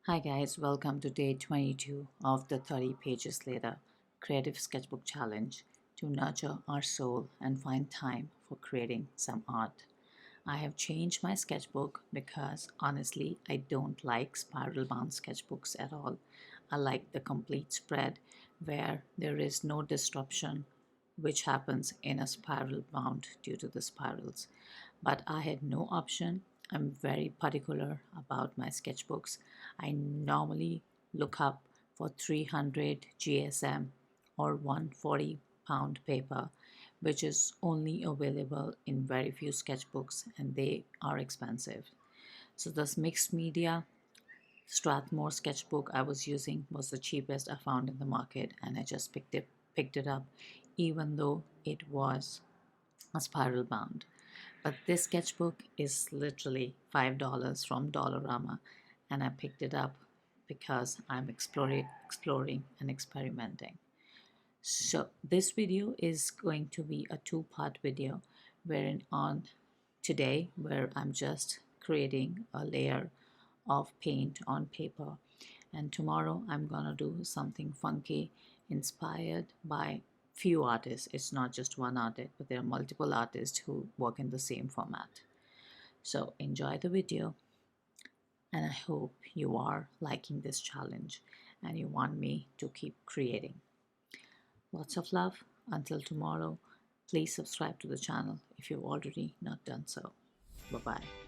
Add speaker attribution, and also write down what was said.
Speaker 1: Hi guys, welcome to day 22 of the 30 pages later creative sketchbook challenge to nurture our soul and find time for creating some art. I have changed my sketchbook because honestly I don't like spiral bound sketchbooks at all. I like the complete spread where there is no disruption which happens in a spiral bound due to the spirals. But I had no option. I'm very particular about my sketchbooks. I normally look up for 300 GSM or 140 pound paper, which is only available in very few sketchbooks and they are expensive. So this mixed media Strathmore sketchbook I was using was the cheapest I found in the market, and I just picked it up even though it was a spiral bound. But this sketchbook is literally $5 from Dollarama, and I picked it up because I'm exploring and experimenting. So this video is going to be a two-part video wherein on today where I'm just creating a layer of paint on paper, and tomorrow I'm gonna do something funky inspired by few artists. It's not just one artist, but there are multiple artists who work in the same format. So enjoy the video, and I hope you are liking this challenge and you want me to keep creating. Lots of love. Until tomorrow, please subscribe to the channel if you've already not done so. Bye bye.